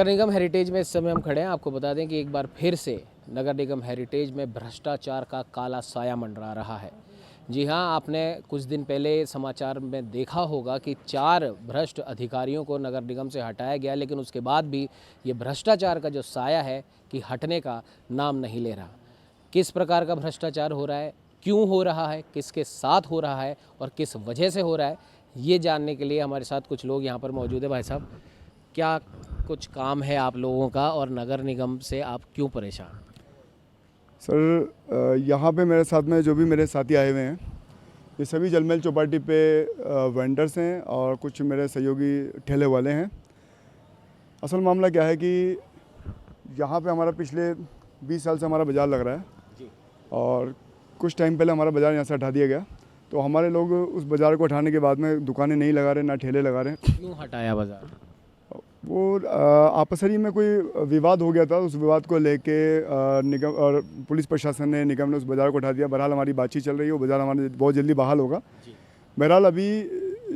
नगर निगम heritage में इस समय हम खड़े हैं। आपको बता दें कि एक बार फिर से नगर निगम हेरिटेज में भ्रष्टाचार का काला साया मंडरा रहा है। जी हाँ, आपने कुछ दिन पहले समाचार में देखा होगा कि 4 भ्रष्ट अधिकारियों को नगर निगम से हटाया गया, लेकिन उसके बाद भी ये भ्रष्टाचार का जो साया है कि हटने का नाम नहीं ले रहा। किस प्रकार का भ्रष्टाचार हो रहा है, क्यों हो रहा है, किसके साथ हो रहा है और किस वजह से हो रहा है, ये जानने के लिए हमारे साथ कुछ लोग यहाँ पर मौजूद है। भाई साहब, क्या कुछ काम है आप लोगों का और नगर निगम से आप क्यों परेशान? सर, यहाँ पे मेरे साथ में जो भी मेरे साथी आए हुए हैं, ये सभी जलमहल चौपाटी पे वेंडर्स हैं और कुछ मेरे सहयोगी ठेले वाले हैं। असल मामला क्या है कि यहाँ पे हमारा पिछले 20 साल से हमारा बाज़ार लग रहा है जी। और कुछ टाइम पहले हमारा बाज़ार यहाँ से हटा दिया गया। तो हमारे लोग उस बाज़ार को हटाने के बाद में दुकानें नहीं लगा रहे, ना ठेले लगा रहे। क्यों हटाया बाज़ार? वो आपसरी में कोई विवाद हो गया था। उस विवाद को लेके निगम और पुलिस प्रशासन ने, निगम ने उस बाज़ार को हटा दिया। बहरहाल हमारी बातचीत चल रही है, वो बाज़ार हमारे बहुत जल्दी बहाल होगा। बहरहाल अभी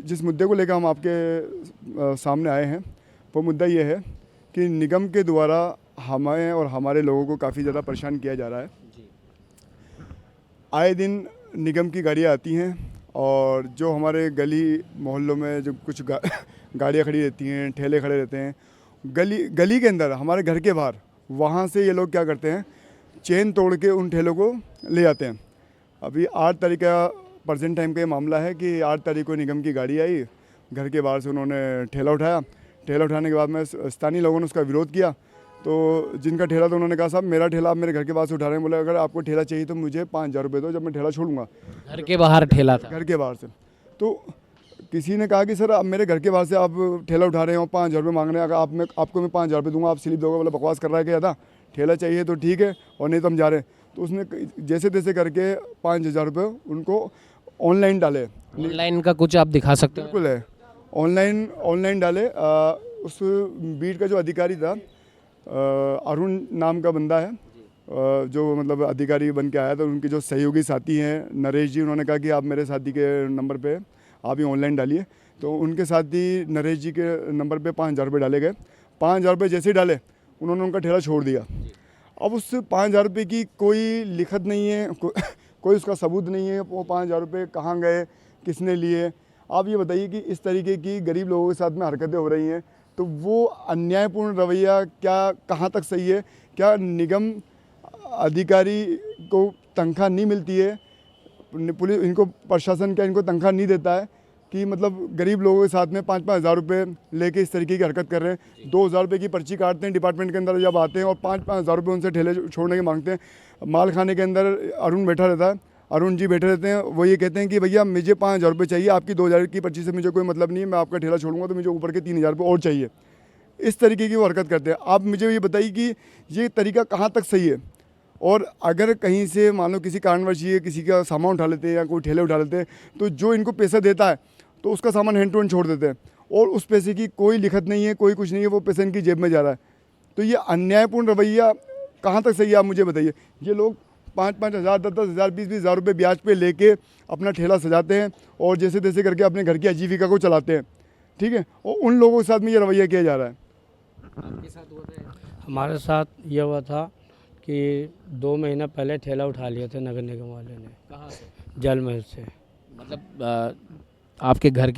जिस मुद्दे को लेकर हम आपके सामने आए हैं, वो मुद्दा ये है कि निगम के द्वारा हमें और हमारे लोगों को काफ़ी ज़्यादा परेशान किया जा रहा है। आए दिन निगम की गाड़ियाँ आती हैं और जो हमारे गली मोहल्लों में जो कुछ गाड़ियाँ खड़ी रहती हैं, ठेले खड़े रहते हैं, गली के अंदर हमारे घर के बाहर, वहाँ से ये लोग क्या करते हैं, चेन तोड़ के उन ठेलों को ले जाते हैं। अभी 8 तारीख का प्रेजेंट टाइम का ये मामला है कि 8 तारीख को निगम की गाड़ी आई, घर के बाहर से उन्होंने ठेला उठाया। ठेला उठाने के बाद में स्थानीय लोगों ने उसका विरोध किया। तो जिनका ठेला था उन्होंने कहा, साहब मेरा ठेला आप मेरे घर के बाहर से उठा रहे हैं। बोले अगर आपको ठेला चाहिए तो मुझे 5,000 रुपये दो, जब मैं ठेला छोड़ूंगा। घर के बाहर ठेला था? घर के बाहर से। तो किसी ने कहा कि सर अब मेरे घर के बाहर से आप ठेला उठा रहे हो, 5,000 रुपये मांग रहे हैं, अगर आपको मैं 5,000 रुपये दूंगा, आप स्लिप दोगे? बोला बकवास कर रहा है क्या था, ठेला चाहिए तो ठीक है और नहीं तो हम जा रहे हैं। तो उसने जैसे तैसे करके 5,000 रुपये उनको ऑनलाइन डाले। ऑनलाइन का कुछ आप दिखा सकते हैं? बिल्कुल है, ऑनलाइन डाले। उस बीट का जो अधिकारी था, अरुण नाम का बंदा है, जो मतलब अधिकारी बन के आया था। उनके जो सहयोगी साथी हैं नरेश जी, उन्होंने कहा कि आप मेरे साथी के नंबर पे आप ही ऑनलाइन डालिए। तो उनके साथी नरेश जी के नंबर पे 5,000 रुपये डाले गए। 5,000 रुपये जैसे ही डाले, उन्होंने उनका ठेला छोड़ दिया। अब उस 5,000 रुपये की कोई लिखत नहीं है, कोई उसका सबूत नहीं है। वो 5,000 रुपये कहाँ गए, किसने लिए? आप ये बताइए कि इस तरीके की गरीब लोगों के साथ में हरकतें हो रही हैं, तो वो अन्यायपूर्ण रवैया क्या कहाँ तक सही है? क्या निगम अधिकारी को तनख्वाह नहीं मिलती है, पुलिस इनको प्रशासन क्या इनको तनख्वाह नहीं देता है कि मतलब गरीब लोगों के साथ में 5-5 हज़ार रुपये लेके इस तरीके की हरकत कर रहे हैं? 2,000 रुपये की पर्ची काटते हैं डिपार्टमेंट के अंदर जब आते हैं और 5-5 हज़ार रुपये उनसे ठेले छोड़ने के मांगते हैं। माल खाने के अंदर अरुण बैठा रहता है, अरुण जी बैठे रहते हैं, वो ये कहते हैं कि भैया मुझे 5,000 रुपये चाहिए, आपकी 2,000 की पर्ची से मुझे कोई मतलब नहीं है, मैं आपका ठेला छोड़ूंगा तो मुझे ऊपर के 3,000 रुपये और चाहिए। इस तरीके की वो हरकत करते हैं। आप मुझे ये बताइए कि ये तरीका कहाँ तक सही है? और अगर कहीं से मान लो किसी कारणवश ये किसी का सामान उठा लेते हैं या कोई ठेले उठा लेते हैं, तो जो इनको पैसा देता है तो उसका सामान हैंड टू हैंड छोड़ देते हैं और उस पैसे की कोई लिखत नहीं है, कोई कुछ नहीं है, वो पैसा इनकी जेब में जा रहा है। तो ये अन्यायपूर्ण रवैया कहाँ तक सही है, आप मुझे बताइए। ये लोग 5-5 हज़ार, 10-10 हज़ार, 20-20 हज़ार रुपये ब्याज पे लेके अपना ठेला सजाते हैं और जैसे तैसे करके अपने घर की आजीविका को चलाते हैं, ठीक है? और उन लोगों के साथ में ये रवैया किया जा रहा है। आपके साथ हुआ था? हमारे साथ ये हुआ था कि 2 महीना पहले ठेला उठा लिया था नगर निगम वाले ने। कहाँ से? जलमहल से। मतलब आपके घर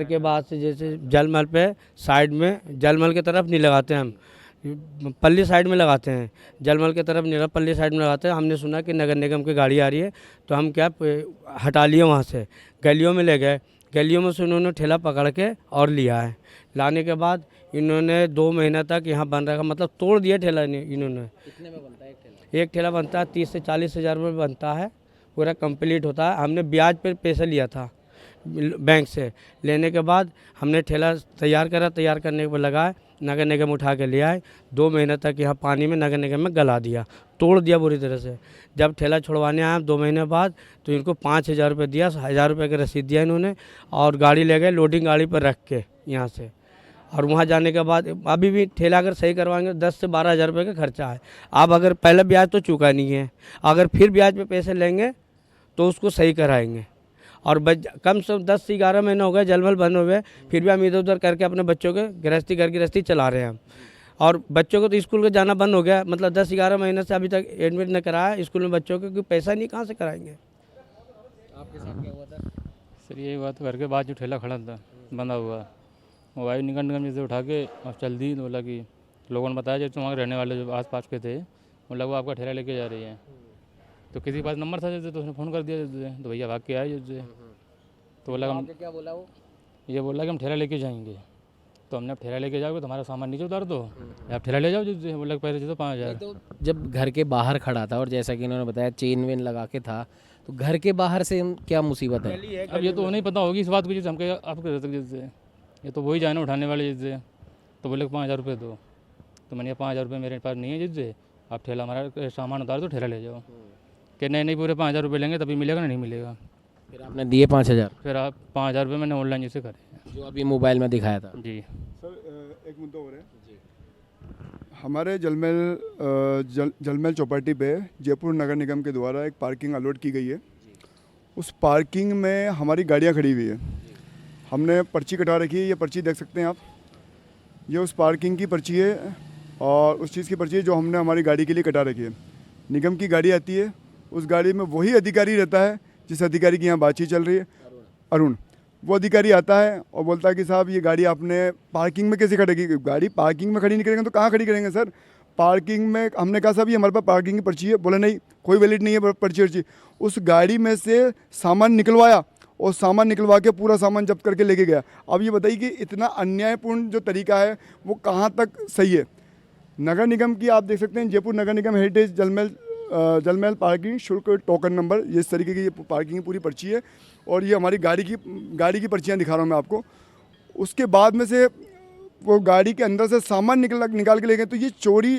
के बाद से, जैसे जलमहल पे साइड में, जलमहल की तरफ नहीं लगाते हम, पल्ली साइड में लगाते हैं। जलमहल की तरफ नहीं, पल्ली साइड में लगाते हैं। हमने सुना कि नगर निगम की गाड़ी आ रही है तो हम क्या हटा लिए, वहाँ से गलियों में ले गए। गलियों में से उन्होंने ठेला पकड़ के और लिया है। लाने के बाद इन्होंने 2 महीना तक यहाँ बन रखा, मतलब तोड़ दिया ठेला इन्होंने। कितने में बनता है एक ठेला? एक ठेला बनता है 30 से 40 हज़ार रुपये बनता है, पूरा कंप्लीट होता है। हमने ब्याज पर पैसा लिया था बैंक से। लेने के बाद हमने ठेला तैयार करा, तैयार करने पर लगाए, नगर निगम उठा के ले आए। 2 महीने तक यहाँ पानी में नगर निगम में गला दिया, तोड़ दिया बुरी तरह से। जब ठेला छुड़वाने आया 2 महीने बाद, तो इनको 5,000 रुपये दिया, 1,000 रुपये की रसीद दिया इन्होंने और गाड़ी ले गए लोडिंग गाड़ी पर रख के यहाँ से। और वहाँ जाने के बाद अभी भी ठेला अगर सही करवाएंगे 10 से 12 हज़ार रुपये का खर्चा है। आप अगर पहले ब्याज तो चुका नहीं है, अगर फिर ब्याज पे पैसे लेंगे तो उसको सही कराएंगे। और कम से कम 10 से 11 महीने हो गए जलमहल बंद हो गए, फिर भी हम इधर उधर करके अपने बच्चों के गृहस्थी चला रहे हैं हम। और बच्चों को तो स्कूल को जाना बंद हो गया, मतलब 10-11 महीने से अभी तक एडमिट नहीं कराया स्कूल में बच्चों को, क्योंकि पैसा नहीं, कहाँ से कराएंगे। आपके साथ क्या हुआ था? सर यही बात, घर के बाद जो ठेला खड़ा था बंधा हुआ, मोबाइल निगम निगम जैसे उठा के और चल दी, तो बोला कि लोगों ने बताया जो वहाँ रहने वाले जो आस पास के थे, बोला वो आपका ठेला लेके जा रही है। तो किसी के पास नंबर था जैसे, तो उसने फ़ोन कर दिया जैसे, तो भैया भाग के आए जैसे। तो बोला हम, क्या बोला वो? ये बोला कि हम ठेला लेके जाएंगे। तो हमने अब ठेला लेके जाओगे तो हमारा सामान नीचे उतार दो, या आप ठेला ले जाओ जैसे। बोला पैसे दे दो 5,000। तो जब घर के बाहर खड़ा था और जैसा कि इन्होंने बताया चेन वेन लगा के था, तो घर के बाहर से क्या मुसीबत है? अब ये तो नहीं पता होगी इस बात की, जैसे हमके आप कह सकते जैसे, ये तो वही जाए ना उठाने वाले जैसे। तो बोले 5,000 रुपये दो। तो मैंने 5,000 रुपये मेरे पास नहीं है जैसे, आप ठेला हमारा सामान उतार दो, ठेला ले जाओ। कि नहीं पूरे 5,000 रुपये लेंगे तभी मिलेगा, नहीं मिलेगा। फिर आपने दिए 5,000 फिर आप 5,000 रुपये मैंने ऑनलाइन जैसे करे जो अभी मोबाइल में दिखाया था? जी। सर एक मुद्दा और है हमारे जलमहल चौपाटी पे जयपुर नगर निगम के द्वारा एक पार्किंग अलॉट की गई है। उस पार्किंग में हमारी गाड़ियाँ खड़ी हुई है। हमने पर्ची कटा रखी है, ये पर्ची देख सकते हैं आप, ये उस पार्किंग की पर्ची है और उस चीज़ की पर्ची है जो हमने हमारी गाड़ी के लिए कटा रखी है। निगम की गाड़ी आती है, उस गाड़ी में वही अधिकारी रहता है जिस अधिकारी की यहाँ बातचीत चल रही है, अरुण। वो अधिकारी आता है और बोलता है कि साहब ये गाड़ी आपने पार्किंग में कैसे खड़ेगी? गाड़ी पार्किंग में खड़ी नहीं करेंगे तो कहाँ खड़ी करेंगे सर? पार्किंग में। हमने कहा साहब ये हमारे पास पार्किंग की पर्ची है। बोले नहीं, कोई वैलिड नहीं है पर्ची वर्ची। उस गाड़ी में से सामान निकलवाया और सामान निकलवा के पूरा सामान जब्त करके लेके गया। अब ये बताइए कि इतना अन्यायपूर्ण जो तरीका है वो कहाँ तक सही है? नगर निगम की आप देख सकते हैं, जयपुर नगर निगम हेरिटेज जलमहल पार्किंग शुल्क टोकन नंबर, ये इस तरीके की ये पार्किंग की पूरी पर्ची है। और ये हमारी गाड़ी की पर्चियाँ दिखा रहा हूँ मैं आपको। उसके बाद में से वो गाड़ी के अंदर से सामान निकाल के ले गए। तो ये चोरी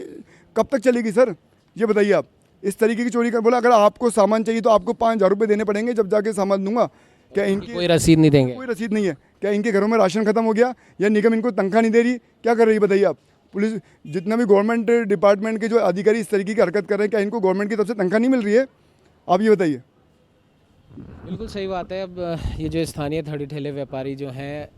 कब तक चलेगी सर? ये बताइए आप। इस तरीके की चोरी कर बोला, अगर आपको सामान चाहिए तो आपको 5,000 रुपये देने पड़ेंगे जब जाके सामान दूंगा। क्या इनकी कोई रसीद नहीं देंगे? कोई रसीद नहीं है? क्या इनके घरों में राशन खत्म हो गया या निगम इनको तनख्वाह नहीं दे रही? क्या कर रही है बताइए आप? पुलिस जितना भी गवर्नमेंट डिपार्टमेंट के जो अधिकारी इस तरीके की हरकत कर रहे हैं, क्या इनको गवर्नमेंट की तरफ से तनख्वाह नहीं मिल रही है? आप ये बताइए। बिल्कुल सही बात है। अब ये जो स्थानीय थड़ी ठेले व्यापारी जो हैं,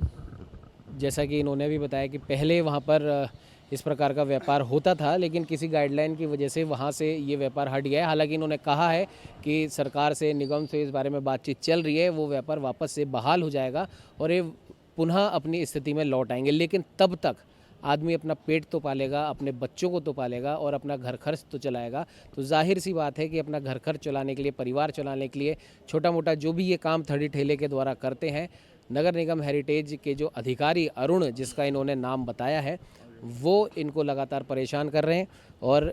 जैसा कि इन्होंने भी बताया कि पहले वहाँ पर इस प्रकार का व्यापार होता था, लेकिन किसी गाइडलाइन की वजह से वहाँ से ये व्यापार हट गया है। हालांकि इन्होंने कहा है कि सरकार से, निगम से इस बारे में बातचीत चल रही है, वो व्यापार वापस से बहाल हो जाएगा और ये पुनः अपनी स्थिति में लौट आएंगे। लेकिन तब तक आदमी अपना पेट तो पालेगा, अपने बच्चों को तो पालेगा और अपना घर खर्च तो चलाएगा। तो जाहिर सी बात है कि अपना घर खर्च चलाने के लिए, परिवार चलाने के लिए छोटा मोटा जो भी ये काम थड़ी ठेले के द्वारा करते हैं, नगर निगम हेरिटेज के जो अधिकारी अरुण, जिसका इन्होंने नाम बताया है, वो इनको लगातार परेशान कर रहे हैं। और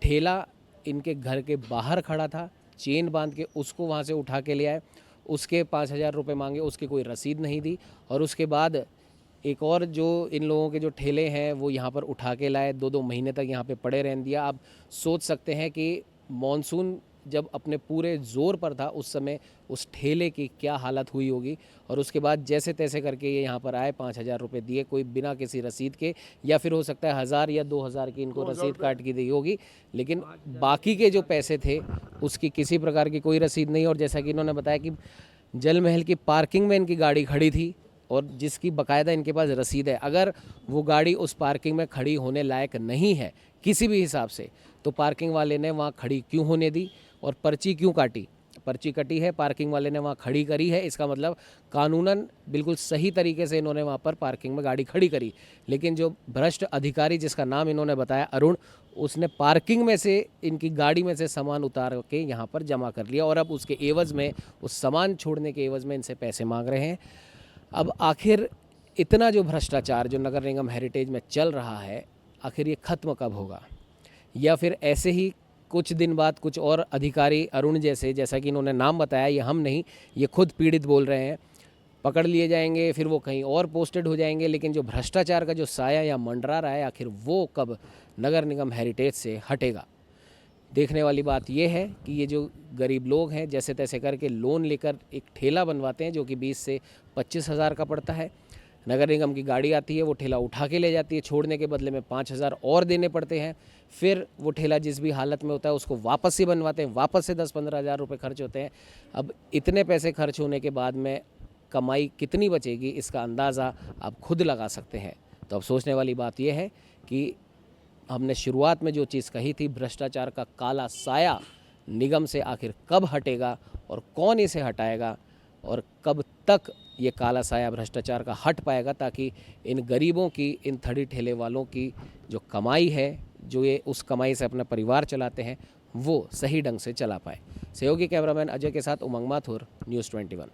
ठेला इनके घर के बाहर खड़ा था, चेन बांध के उसको वहाँ से उठा के ले आए, उसके 5,000 रुपये मांगे, उसकी कोई रसीद नहीं दी। और उसके बाद एक और जो इन लोगों के जो ठेले हैं वो यहाँ पर उठा के लाए, 2-2 महीने तक यहाँ पे पड़े रहने दिया। आप सोच सकते हैं कि मॉनसून जब अपने पूरे ज़ोर पर था उस समय उस ठेले की क्या हालत हुई होगी। और उसके बाद जैसे तैसे करके ये यहाँ पर आए, 5,000 रुपये दिए, कोई बिना किसी रसीद के, या फिर हो सकता है 1,000 या 2,000 की इनको रसीद काट के दी होगी, लेकिन बाकी के जो पैसे थे उसकी किसी प्रकार की कोई रसीद नहीं। और जैसा कि इन्होंने बताया कि जलमहल की पार्किंग में इनकी गाड़ी खड़ी थी और जिसकी बाकायदा इनके पास रसीद है। अगर वो गाड़ी उस पार्किंग में खड़ी होने लायक नहीं है किसी भी हिसाब से, तो पार्किंग वाले ने वहाँ खड़ी क्यों होने दी और पर्ची क्यों काटी? पर्ची कटी है, पार्किंग वाले ने वहाँ खड़ी करी है, इसका मतलब कानूनन बिल्कुल सही तरीके से इन्होंने वहाँ पर पार्किंग में गाड़ी खड़ी करी। लेकिन जो भ्रष्ट अधिकारी जिसका नाम इन्होंने बताया अरुण, उसने पार्किंग में से इनकी गाड़ी में से सामान उतार के यहाँ पर जमा कर लिया और अब उसके एवज़ में, उस सामान छोड़ने के एवज़ में इनसे पैसे मांग रहे हैं। अब आखिर इतना जो भ्रष्टाचार जो नगर निगम हेरिटेज में चल रहा है, आखिर ये ख़त्म कब होगा? या फिर ऐसे ही कुछ दिन बाद कुछ और अधिकारी अरुण जैसा कि इन्होंने नाम बताया, ये हम नहीं, ये खुद पीड़ित बोल रहे हैं, पकड़ लिए जाएंगे, फिर वो कहीं और पोस्टेड हो जाएंगे। लेकिन जो भ्रष्टाचार का जो साया या मंडरा रहा है, आखिर वो कब नगर निगम हेरिटेज से हटेगा? देखने वाली बात यह है कि ये जो गरीब लोग हैं जैसे तैसे करके लोन लेकर एक ठेला बनवाते हैं जो कि 20 से 25 हज़ार का पड़ता है। नगर निगम की गाड़ी आती है, वो ठेला उठा के ले जाती है, छोड़ने के बदले में 5,000 और देने पड़ते हैं। फिर वो ठेला जिस भी हालत में होता है उसको वापस से बनवाते हैं, वापस से 10-15 हज़ार रुपये खर्च होते हैं। अब इतने पैसे खर्च होने के बाद में कमाई कितनी बचेगी, इसका अंदाज़ा आप खुद लगा सकते हैं। तो अब सोचने वाली बात यह है कि हमने शुरुआत में जो चीज़ कही थी, भ्रष्टाचार का काला साया निगम से आखिर कब हटेगा और कौन इसे हटाएगा और कब तक ये काला साया भ्रष्टाचार का हट पाएगा, ताकि इन गरीबों की, इन थड़ी ठेले वालों की जो कमाई है, जो ये उस कमाई से अपना परिवार चलाते हैं, वो सही ढंग से चला पाए। सहयोगी कैमरामैन अजय के साथ उमंग माथुर, न्यूज़ 21।